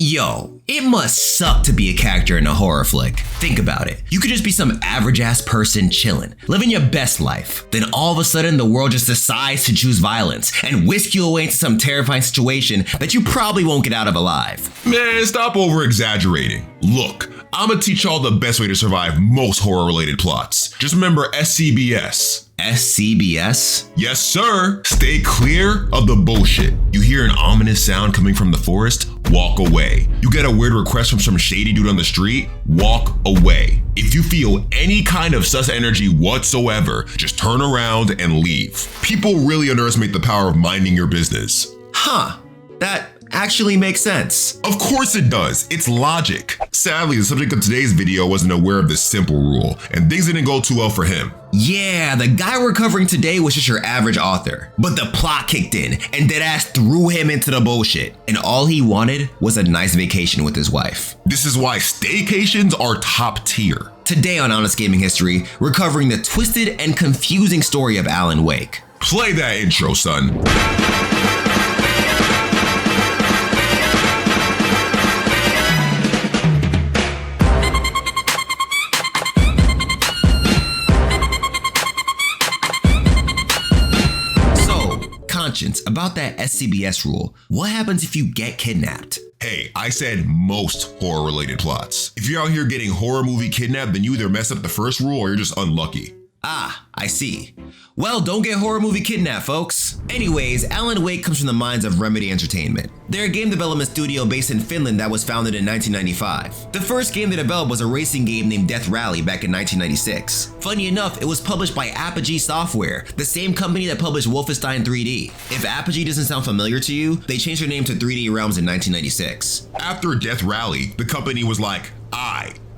Yo, it must suck to be a character in a horror flick. Think about it. You could just be some average ass person chilling, living your best life. Then all of a sudden the world just decides to choose violence and whisk you away into some terrifying situation that you probably won't get out of alive. Man, stop over exaggerating. Look, I'ma teach y'all the best way to survive most horror related plots. Just remember SCBS. SCBS? Yes, sir. Stay clear of the bullshit. You hear an ominous sound coming from the forest? Walk away. You get a weird request from some shady dude on the street? Walk away. If you feel any kind of sus energy whatsoever, just turn around and leave. People really underestimate the power of minding your business. Huh. That actually makes sense. Of course it does. It's logic. Sadly, the subject of today's video wasn't aware of this simple rule, and things didn't go too well for him. Yeah, the guy we're covering today was just your average author, but the plot kicked in and deadass threw him into the bullshit, and all he wanted was a nice vacation with his wife. This is why staycations are top tier. Today on Honest Gaming History, we're covering the twisted and confusing story of Alan Wake. Play that intro, son. About that SCBS rule, what happens if you get kidnapped? Hey, I said most horror-related plots. If you're out here getting horror movie kidnapped, then you either mess up the first rule or you're just unlucky. Ah, I see. Well, don't get horror movie kidnapped, folks. Anyways, Alan Wake comes from the minds of Remedy Entertainment. They're a game development studio based in Finland that was founded in 1995. The first game they developed was a racing game named Death Rally back in 1996. Funny enough, it was published by Apogee Software, the same company that published Wolfenstein 3D. If Apogee doesn't sound familiar to you, they changed their name to 3D Realms in 1996. After Death Rally, the company was like,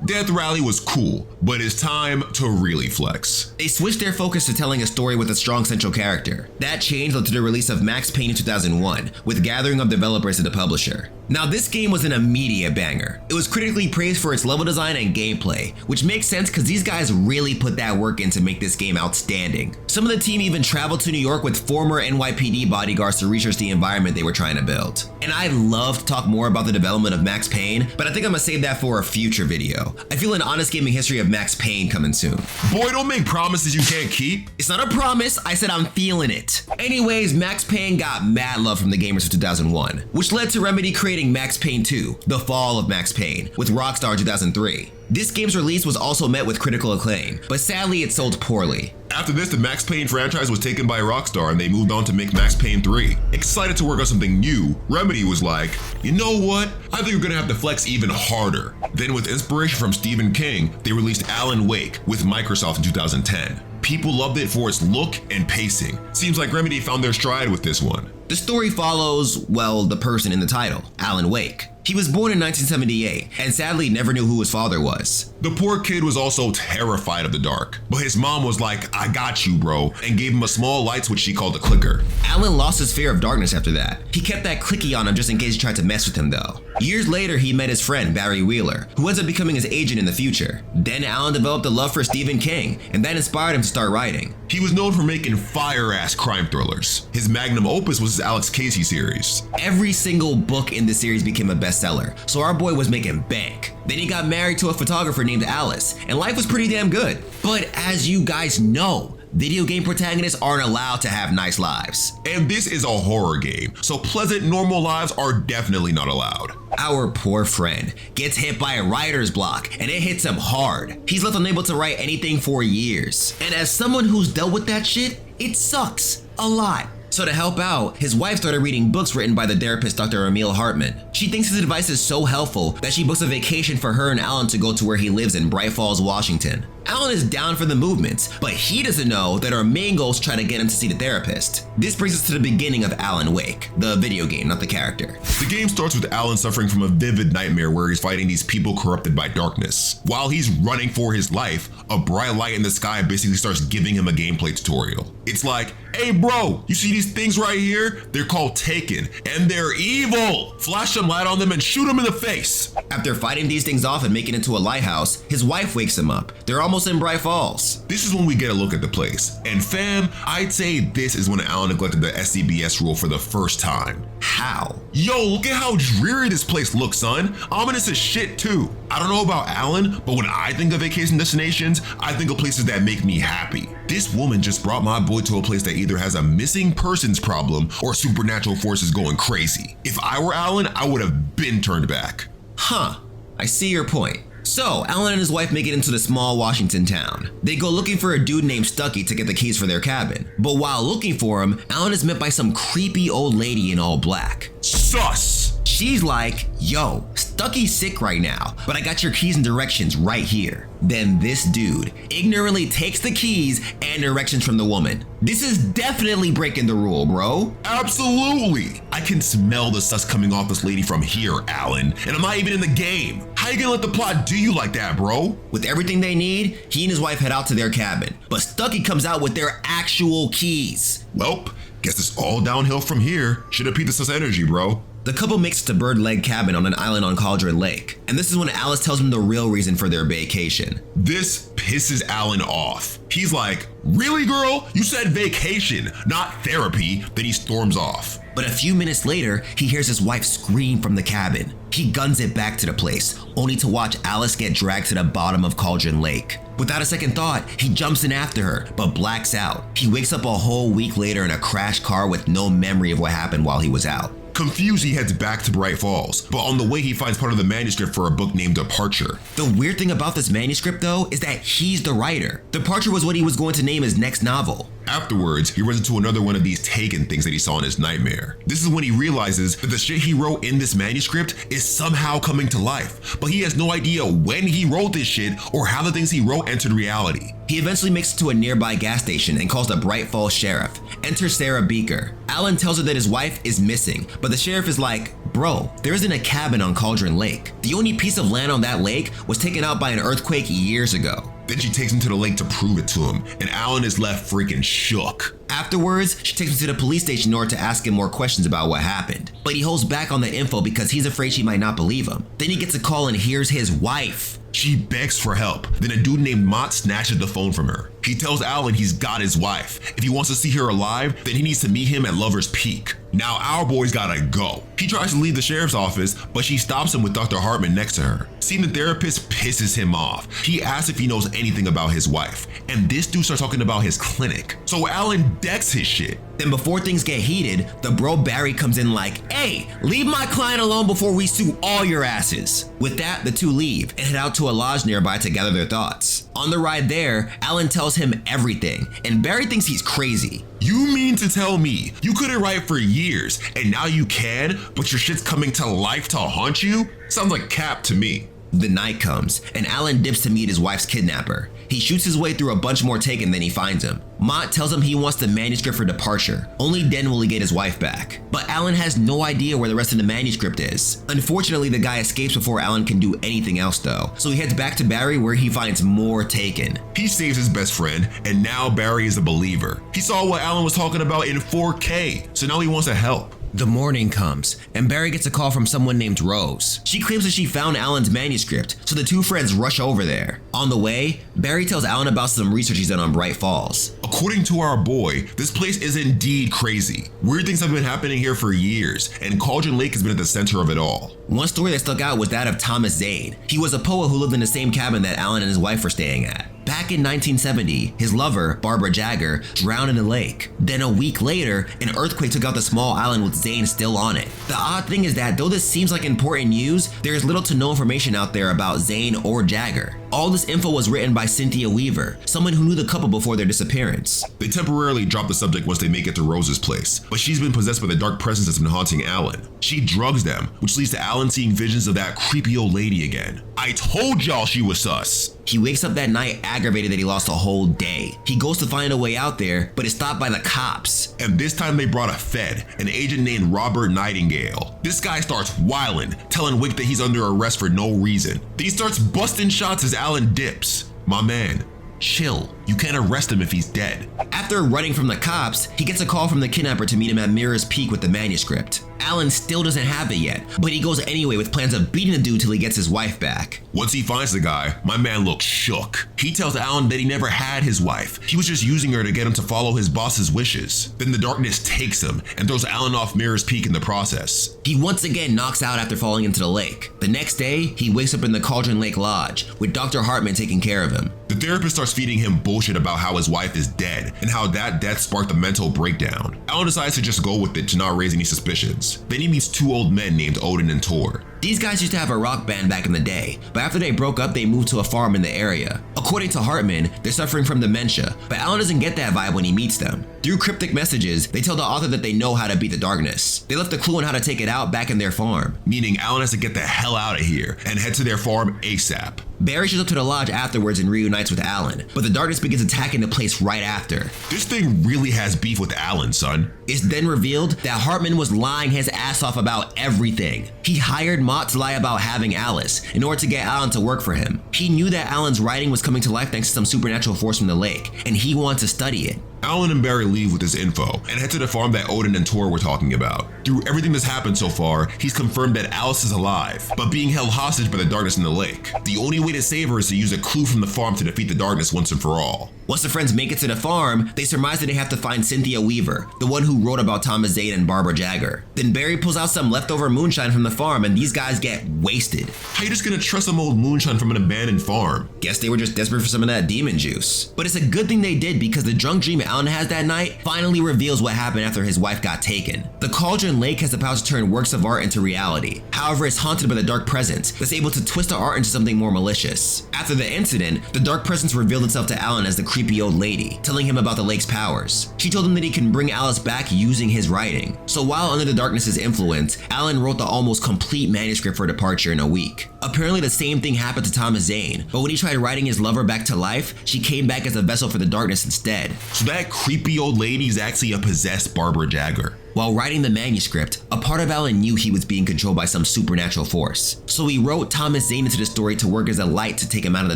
Death Rally was cool, but it's time to really flex. They switched their focus to telling a story with a strong central character. That change led to the release of Max Payne in 2001, with gathering of developers and the publisher. Now, this game was an immediate banger. It was critically praised for its level design and gameplay, which makes sense because these guys really put that work in to make this game outstanding. Some of the team even traveled to New York with former NYPD bodyguards to research the environment they were trying to build. And I'd love to talk more about the development of Max Payne, but I think I'm gonna save that for a future video. I feel an honest gaming history of Max Payne coming soon. Boy, don't make promises you can't keep. It's not a promise, I said I'm feeling it. Anyways, Max Payne got mad love from the gamers in 2001, which led to Remedy creating Max Payne 2, The Fall of Max Payne, with Rockstar in 2003. This game's release was also met with critical acclaim, but sadly it sold poorly. After this, the Max Payne franchise was taken by Rockstar and they moved on to make Max Payne 3. Excited to work on something new, Remedy was like, you know what? I think we're gonna have to flex even harder. Then with inspiration from Stephen King, they released Alan Wake with Microsoft in 2010. People loved it for its look and pacing. Seems like Remedy found their stride with this one. The story follows, well, the person in the title, Alan Wake. He was born in 1978 and sadly never knew who his father was. The poor kid was also terrified of the dark, but his mom was like, I got you, bro, and gave him a small light switch she called a clicker. Alan lost his fear of darkness after that. He kept that clicky on him just in case he tried to mess with him though. Years later, he met his friend Barry Wheeler, who ends up becoming his agent in the future. Then Alan developed a love for Stephen King, and that inspired him to start writing. He was known for making fire-ass crime thrillers. His magnum opus was his Alex Casey series. Every single book in the series became a bestseller, so our boy was making bank. Then he got married to a photographer named Alice, and life was pretty damn good. But as you guys know, video game protagonists aren't allowed to have nice lives. And this is a horror game, so pleasant, normal lives are definitely not allowed. Our poor friend gets hit by a writer's block, and it hits him hard. He's left unable to write anything for years. And as someone who's dealt with that shit, it sucks a lot. So to help out, his wife started reading books written by the therapist Dr. Emil Hartman. She thinks his advice is so helpful that she books a vacation for her and Alan to go to where he lives in Bright Falls, Washington. Alan is down for the movement, but he doesn't know that our main goal is to try to get him to see the therapist. This brings us to the beginning of Alan Wake, the video game, not the character. The game starts with Alan suffering from a vivid nightmare where he's fighting these people corrupted by darkness. While he's running for his life, a bright light in the sky basically starts giving him a gameplay tutorial. It's like, hey bro, you see these things right here? They're called Taken, and they're evil! Flash some light on them and shoot them in the face! After fighting these things off and making it to a lighthouse, his wife wakes him up. They're almost almost in Bright Falls. This is when we get a look at the place. And fam, I'd say this is when Alan neglected the SCBS rule for the first time. How? Yo, look at how dreary this place looks, son. Ominous as shit too. I don't know about Alan, but when I think of vacation destinations, I think of places that make me happy. This woman just brought my boy to a place that either has a missing persons problem or supernatural forces going crazy. If I were Alan, I would have been turned back. Huh, I see your point. So, Alan and his wife make it into the small Washington town. They go looking for a dude named Stucky to get the keys for their cabin. But while looking for him, Alan is met by some creepy old lady in all black. Sus! She's like, yo, Stucky's sick right now, but I got your keys and directions right here. Then this dude ignorantly takes the keys and directions from the woman. This is definitely breaking the rule, bro. Absolutely! I can smell the sus coming off this lady from here, Alan, and I'm not even in the game. How you gonna let the plot do you like that, bro? With everything they need, he and his wife head out to their cabin, but Stucky comes out with their actual keys. Welp, guess it's all downhill from here. Should've peed the sus energy, bro. The couple makes it to Bird Leg Cabin on an island on Cauldron Lake, and this is when Alice tells him the real reason for their vacation. This pisses Alan off. He's like, really, girl? You said vacation, not therapy. Then he storms off. But a few minutes later, he hears his wife scream from the cabin. He guns it back to the place, only to watch Alice get dragged to the bottom of Cauldron Lake. Without a second thought, he jumps in after her, but blacks out. He wakes up a whole week later in a crashed car with no memory of what happened while he was out. Confused, he heads back to Bright Falls, but on the way he finds part of the manuscript for a book named Departure. The weird thing about this manuscript though is that he's the writer. Departure was what he was going to name his next novel. Afterwards, he runs into another one of these taken things that he saw in his nightmare. This is when he realizes that the shit he wrote in this manuscript is somehow coming to life, but he has no idea when he wrote this shit or how the things he wrote entered reality. He eventually makes it to a nearby gas station and calls the Bright Falls sheriff. Enter Sarah Beaker. Alan tells her that his wife is missing, but the sheriff is like, bro, there isn't a cabin on Cauldron Lake. The only piece of land on that lake was taken out by an earthquake years ago. Then she takes him to the lake to prove it to him, and Alan is left freaking shook. Afterwards, she takes him to the police station in order to ask him more questions about what happened. But he holds back on the info because he's afraid she might not believe him. Then he gets a call and hears his wife. She begs for help. Then a dude named Mott snatches the phone from her. He tells Alan he's got his wife. If he wants to see her alive, then he needs to meet him at Lover's Peak. Now our boy's gotta go. He tries to leave the sheriff's office, but she stops him with Dr. Hartman next to her. Seeing the therapist pisses him off. He asks if he knows anything about his wife, and this dude starts talking about his clinic. So Alan decks his shit. Then before things get heated, the bro Barry comes in like, hey, leave my client alone before we sue all your asses. With that, the two leave and head out to a lodge nearby to gather their thoughts. On the ride there, Alan tells him everything, and Barry thinks he's crazy. You mean to tell me you couldn't write for years and now you can, but your shit's coming to life to haunt you? Sounds like cap to me. The night comes, and Alan dips to meet his wife's kidnapper. He shoots his way through a bunch more taken than he finds him. Mott tells him he wants the manuscript for Departure. Only then will he get his wife back. But Alan has no idea where the rest of the manuscript is. Unfortunately, the guy escapes before Alan can do anything else though, so he heads back to Barry where he finds more taken. He saves his best friend, and now Barry is a believer. He saw what Alan was talking about in 4K, so now he wants to help. The morning comes, and Barry gets a call from someone named Rose. She claims that she found Alan's manuscript, so the two friends rush over there. On the way, Barry tells Alan about some research he's done on Bright Falls. According to our boy, this place is indeed crazy. Weird things have been happening here for years, and Cauldron Lake has been at the center of it all. One story that stuck out was that of Thomas Zane. He was a poet who lived in the same cabin that Alan and his wife were staying at. Back in 1970, his lover, Barbara Jagger, drowned in a lake. Then a week later, an earthquake took out the small island with Zane still on it. The odd thing is that though this seems like important news, there is little to no information out there about Zane or Jagger. All this info was written by Cynthia Weaver, someone who knew the couple before their disappearance. They temporarily drop the subject once they make it to Rose's place, but she's been possessed by the dark presence that's been haunting Alan. She drugs them, which leads to Alan seeing visions of that creepy old lady again. I told y'all she was sus. He wakes up that night aggravated that he lost a whole day. He goes to find a way out there, but is stopped by the cops. And this time they brought a Fed, an agent named Robert Nightingale. This guy starts wildin', telling Wick that he's under arrest for no reason. Then he starts busting shots as Alan dips. My man, chill. You can't arrest him if he's dead. After running from the cops, he gets a call from the kidnapper to meet him at Mirror's Peak with the manuscript. Alan still doesn't have it yet, but he goes anyway with plans of beating the dude till he gets his wife back. Once he finds the guy, my man looks shook. He tells Alan that he never had his wife. He was just using her to get him to follow his boss's wishes. Then the darkness takes him and throws Alan off Mirror's Peak in the process. He once again knocks out after falling into the lake. The next day, he wakes up in the Cauldron Lake Lodge, with Dr. Hartman taking care of him. The therapist starts feeding him bullshit about how his wife is dead and how that death sparked a mental breakdown. Alan decides to just go with it to not raise any suspicions. Then he meets two old men named Odin and Tor. These guys used to have a rock band back in the day, but after they broke up, they moved to a farm in the area. According to Hartman, they're suffering from dementia, but Alan doesn't get that vibe when he meets them. Through cryptic messages, they tell the author that they know how to beat the darkness. They left a clue on how to take it out back in their farm. Meaning Alan has to get the hell out of here and head to their farm ASAP. Barry shows up to the lodge afterwards and reunites with Alan, but the darkness begins attacking the place right after. This thing really has beef with Alan, son. It's then revealed that Hartman was lying his ass off about everything. He hired Mott to lie about having Alice in order to get Alan to work for him. He knew that Alan's writing was coming to life thanks to some supernatural force from the lake, and he wanted to study it. Alan and Barry leave with this info and head to the farm that Odin and Tor were talking about. Through everything that's happened so far, he's confirmed that Alice is alive, but being held hostage by the darkness in the lake. The only way to save her is to use a clue from the farm to defeat the darkness once and for all. Once the friends make it to the farm, they surmise that they have to find Cynthia Weaver, the one who wrote about Thomas Zane and Barbara Jagger. Then Barry pulls out some leftover moonshine from the farm and these guys get wasted. How you just gonna trust some old moonshine from an abandoned farm? Guess they were just desperate for some of that demon juice. But it's a good thing they did because the drunk dream Alan has that night finally reveals what happened after his wife got taken. The Cauldron Lake has the power to turn works of art into reality. However, it's haunted by the dark presence that's able to twist the art into something more malicious. After the incident, the dark presence revealed itself to Alan as the creepy old lady, telling him about the lake's powers. She told him that he can bring Alice back using his writing. So while under the darkness's influence, Alan wrote the almost complete manuscript for departure in a week. Apparently the same thing happened to Thomas Zane, but when he tried writing his lover back to life, she came back as a vessel for the darkness instead. So that creepy old lady is actually a possessed Barbara Jagger. While writing the manuscript, a part of Alan knew he was being controlled by some supernatural force. So he wrote Thomas Zane into the story to work as a light to take him out of the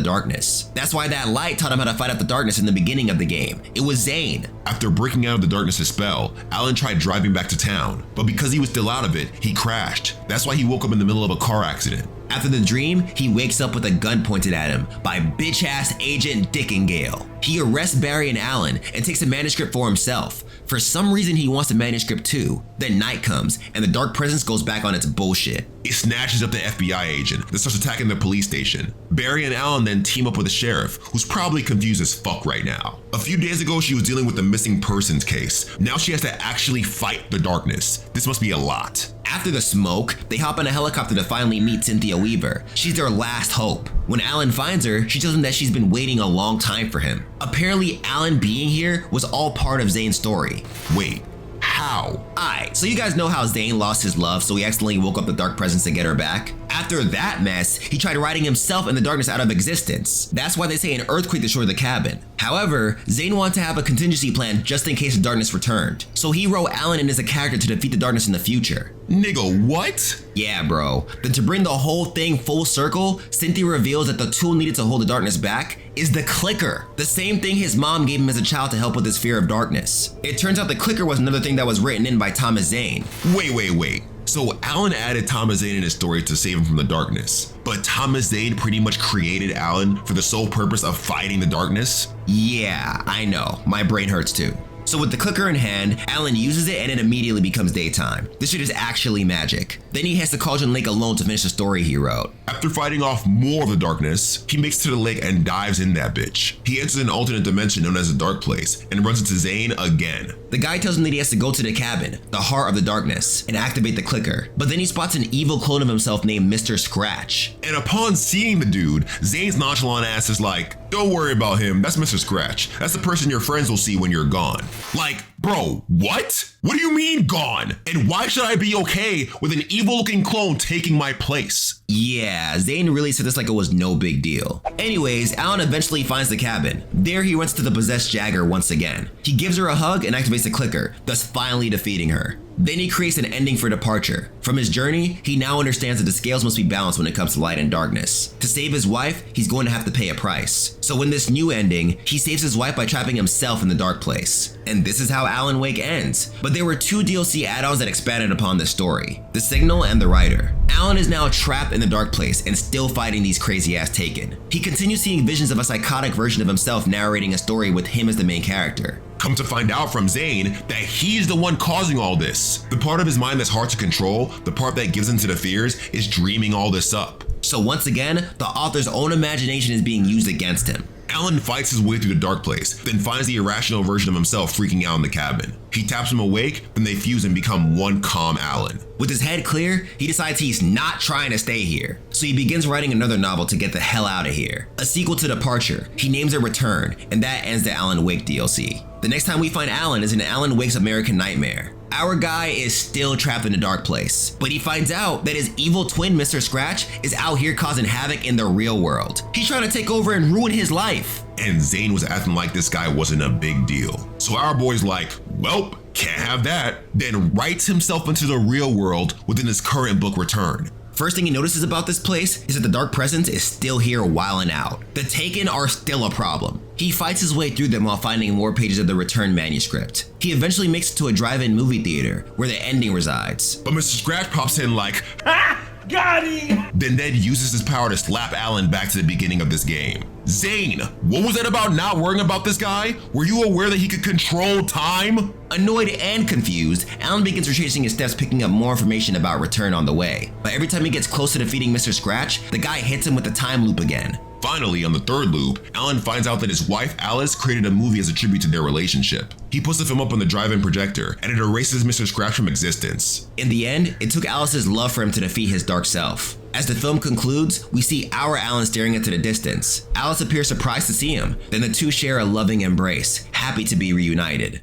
darkness. That's why that light taught him how to fight off the darkness in the beginning of the game. It was Zane. After breaking out of the darkness's spell, Alan tried driving back to town, but because he was still out of it, he crashed. That's why he woke up in the middle of a car accident. After the dream, he wakes up with a gun pointed at him by bitch-ass Agent Dickengale. He arrests Barry and Alan and takes the manuscript for himself. For some reason, he wants the manuscript too. Then night comes, and the dark presence goes back on its bullshit. It snatches up the FBI agent that starts attacking the police station. Barry and Alan then team up with the sheriff, who's probably confused as fuck right now. A few days ago, she was dealing with the missing persons case. Now she has to actually fight the darkness. This must be a lot. After the smoke, they hop in a helicopter to finally meet Cynthia Weaver. She's their last hope. When Alan finds her, she tells him that she's been waiting a long time for him. Apparently, Alan being here was all part of Zane's story. Wait, how? Alright, so you guys know how Zane lost his love, so he accidentally woke up the dark presence to get her back? After that mess, he tried writing himself and the darkness out of existence. That's why they say an earthquake destroyed the cabin. However, Zane wanted to have a contingency plan just in case the darkness returned. So he wrote Alan in as a character to defeat the darkness in the future. Nigga, what? Yeah, bro. Then to bring the whole thing full circle, Cynthia reveals that the tool needed to hold the darkness back is the clicker. The same thing his mom gave him as a child to help with his fear of darkness. It turns out the clicker was another thing that was written in by Thomas Zane. Wait. So Alan added Thomas Zane in his story to save him from the darkness. But Thomas Zane pretty much created Alan for the sole purpose of fighting the darkness? Yeah, I know. My brain hurts too. So with the clicker in hand, Alan uses it and it immediately becomes daytime. This shit is actually magic. Then he heads to Cauldron Lake alone to finish the story he wrote. After fighting off more of the darkness, he makes it to the lake and dives in that bitch. He enters an alternate dimension known as the Dark Place and runs into Zane again. The guy tells him that he has to go to the cabin, the heart of the darkness, and activate the clicker. But then he spots an evil clone of himself named Mr. Scratch. And upon seeing the dude, Zane's nonchalant ass is like, don't worry about him, that's Mr. Scratch. That's the person your friends will see when you're gone. Like, bro, what? What do you mean gone? And why should I be okay with an evil looking clone taking my place? Yeah, Zane really said this like it was no big deal. Anyways, Alan eventually finds the cabin. There he runs to the possessed Jagger once again. He gives her a hug and activates the clicker, thus finally defeating her. Then he creates an ending for Departure. From his journey, he now understands that the scales must be balanced when it comes to light and darkness. To save his wife, he's going to have to pay a price. So in this new ending, he saves his wife by trapping himself in the dark place. And this is how Alan Wake ends. But there were two DLC add-ons that expanded upon this story: The Signal and The Rider. Alan is now trapped in the dark place and still fighting these crazy-ass Taken. He continues seeing visions of a psychotic version of himself narrating a story with him as the main character. Come to find out from Zane that he's the one causing all this. The part of his mind that's hard to control, the part that gives into the fears, is dreaming all this up. So once again, the author's own imagination is being used against him. Alan fights his way through the dark place, then finds the irrational version of himself freaking out in the cabin. He taps him awake, then they fuse and become one calm Alan. With his head clear, he decides he's not trying to stay here. So he begins writing another novel to get the hell out of here. A sequel to Departure. He names it Return, and that ends the Alan Wake DLC. The next time we find Alan is in Alan Wake's American Nightmare. Our guy is still trapped in a dark place, but he finds out that his evil twin, Mr. Scratch, is out here causing havoc in the real world. He's trying to take over and ruin his life. And Zane was acting like this guy wasn't a big deal. So our boy's like, well, can't have that. Then writes himself into the real world within his current book Return. First thing he notices about this place is that the dark presence is still here wilding out. The Taken are still a problem. He fights his way through them while finding more pages of the Return manuscript. He eventually makes it to a drive-in movie theater where the ending resides. But Mr. Scratch pops in like, Ha! Got him! Then Ned uses his power to slap Alan back to the beginning of this game. Zane, what was that about not worrying about this guy? Were you aware that he could control time? Annoyed and confused, Alan begins retracing his steps, picking up more information about Return on the way. But every time he gets close to defeating Mr. Scratch, the guy hits him with the time loop again. Finally, on the third loop, Alan finds out that his wife Alice created a movie as a tribute to their relationship. He puts the film up on the drive-in projector, and it erases Mr. Scratch from existence. In the end, it took Alice's love for him to defeat his dark self. As the film concludes, we see our Alan staring into the distance. Alice appears surprised to see him, then the two share a loving embrace, happy to be reunited.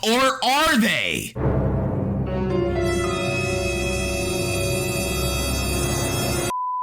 Or are they?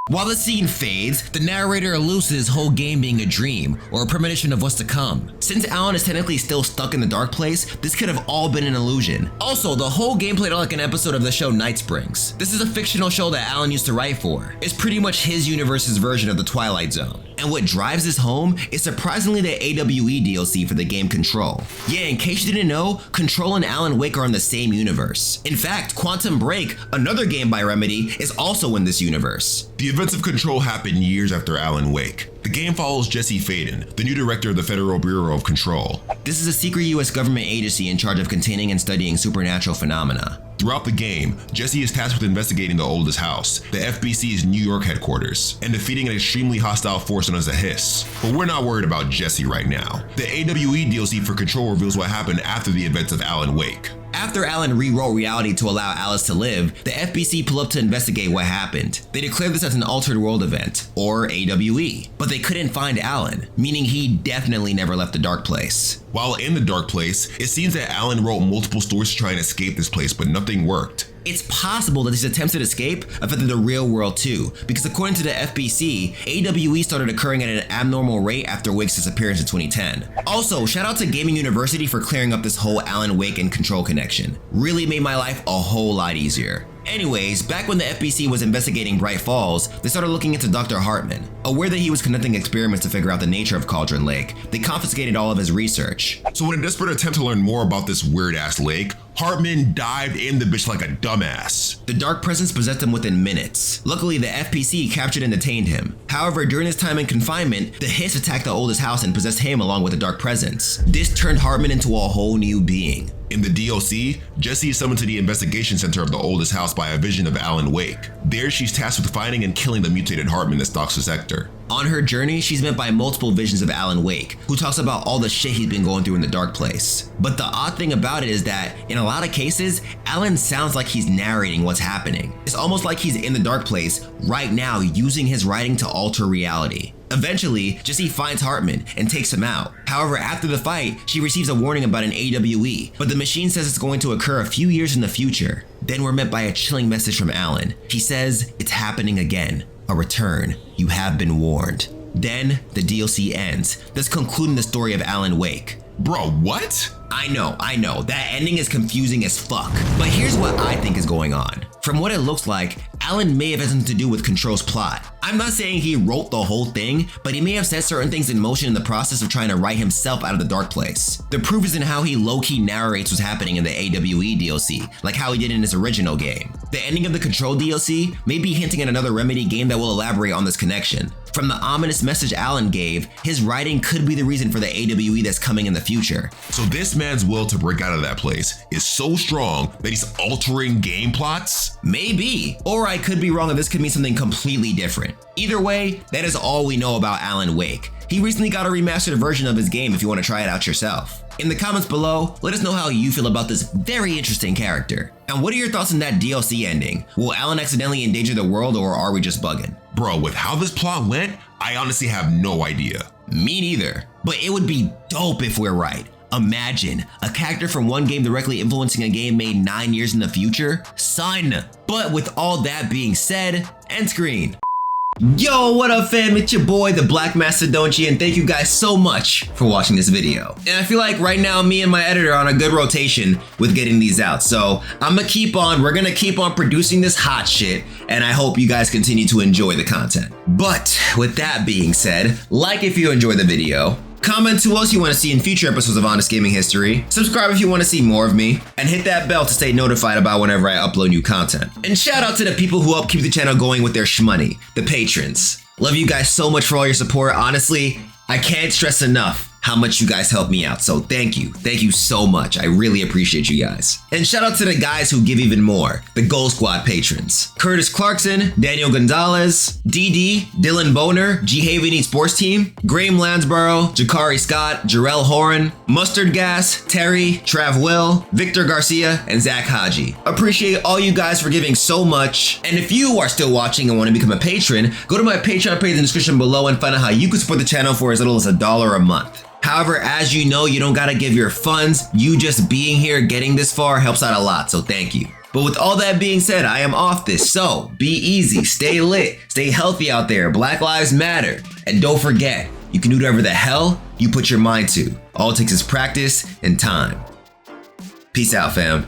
While the scene fades, the narrator alludes to his whole game being a dream, or a premonition of what's to come. Since Alan is technically still stuck in the dark place, this could have all been an illusion. Also, the whole game played out like an episode of the show Night Springs. This is a fictional show that Alan used to write for. It's pretty much his universe's version of the Twilight Zone. And what drives this home is surprisingly the AWE DLC for the game Control. Yeah, in case you didn't know, Control and Alan Wake are in the same universe. In fact, Quantum Break, another game by Remedy, is also in this universe. The events of Control happen years after Alan Wake. The game follows Jesse Faden, the new director of the Federal Bureau of Control. This is a secret US government agency in charge of containing and studying supernatural phenomena. Throughout the game, Jesse is tasked with investigating the Oldest House, the FBC's New York headquarters, and defeating an extremely hostile force known as the Hiss. But we're not worried about Jesse right now. The AWE DLC for Control reveals what happened after the events of Alan Wake. After Alan rewrote reality to allow Alice to live, the FBC pull up to investigate what happened. They declared this as an altered world event, or AWE, but they couldn't find Alan, meaning he definitely never left the dark place. While in the dark place, it seems that Alan wrote multiple stories to try and escape this place, but nothing worked. It's possible that these attempts at escape affected the real world too, because according to the FBC, AWE started occurring at an abnormal rate after Wake's disappearance in 2010. Also, shout out to Gaming University for clearing up this whole Alan Wake and Control connection. Really made my life a whole lot easier. Anyways, back when the FBC was investigating Bright Falls, they started looking into Dr. Hartman. Aware that he was conducting experiments to figure out the nature of Cauldron Lake, they confiscated all of his research. So in a desperate attempt to learn more about this weird-ass lake, Hartman dived in the bitch like a dumbass. The dark presence possessed him within minutes. Luckily, the FPC captured and detained him. However, during his time in confinement, the Hiss attacked the Oldest House and possessed him along with the dark presence. This turned Hartman into a whole new being. In the DLC, Jessie is summoned to the investigation center of the Oldest House by a vision of Alan Wake. There, she's tasked with finding and killing the mutated Hartman that stalks the sector. On her journey, she's met by multiple visions of Alan Wake, who talks about all the shit he's been going through in the dark place. But the odd thing about it is that, in a lot of cases, Alan sounds like he's narrating what's happening. It's almost like he's in the dark place right now, using his writing to alter reality. Eventually, Jessie finds Hartman and takes him out. However, after the fight, she receives a warning about an AWE, but the machine says it's going to occur a few years in the future. Then we're met by a chilling message from Alan. He says, "It's happening again. A return. You have been warned." Then, the DLC ends, thus concluding the story of Alan Wake. Bro, what? I know, that ending is confusing as fuck. But here's what I think is going on. From what it looks like, Alan may have had something to do with Control's plot. I'm not saying he wrote the whole thing, but he may have set certain things in motion in the process of trying to write himself out of the dark place. The proof is in how he low-key narrates what's happening in the AWE DLC, like how he did in his original game. The ending of the Control DLC may be hinting at another Remedy game that will elaborate on this connection. From the ominous message Alan gave, his writing could be the reason for the AWE that's coming in the future. So this man's will to break out of that place is so strong that he's altering game plots? Maybe. Or I could be wrong and this could mean something completely different. Either way, that is all we know about Alan Wake. He recently got a remastered version of his game if you want to try it out yourself. In the comments below, let us know how you feel about this very interesting character. And what are your thoughts on that DLC ending? Will Alan accidentally endanger the world, or are we just bugging? Bro, with how this plot went, I honestly have no idea. Me neither. But it would be dope if we're right. Imagine a character from one game directly influencing a game made 9 years in the future? Son! But with all that being said, end screen. Yo, what up fam, it's your boy, the Black Macedonchi, and thank you guys so much for watching this video. And I feel like right now, me and my editor are on a good rotation with getting these out. So we're gonna keep on producing this hot shit, and I hope you guys continue to enjoy the content. But with that being said, like if you enjoyed the video, comment to us you want to see in future episodes of Honest Gaming History, subscribe if you want to see more of me, and hit that bell to stay notified about whenever I upload new content. And shout out to the people who help keep the channel going with their shmoney, the patrons. Love you guys so much for all your support. Honestly, I can't stress enough how much you guys help me out, so thank you so much. I really appreciate you guys. And shout out to the guys who give even more, the Gold Squad patrons: Curtis Clarkson, Daniel Gonzalez, DD, Dylan Boner, G Haven Eat Sports Team, Graham Lansborough, Jakari Scott, Jarrell Horan, Mustard Gas, Terry, Trav Will, Victor Garcia, and Zach Haji. Appreciate all you guys for giving so much. And if you are still watching and want to become a patron, go to my Patreon page in the description below and find out how you can support the channel for as little as $1 a month. However, as you know, you don't gotta give your funds. You just being here, getting this far helps out a lot, so thank you. But with all that being said, I am off this, so be easy, stay lit, stay healthy out there, Black Lives Matter. And don't forget, you can do whatever the hell you put your mind to. All it takes is practice and time. Peace out, fam.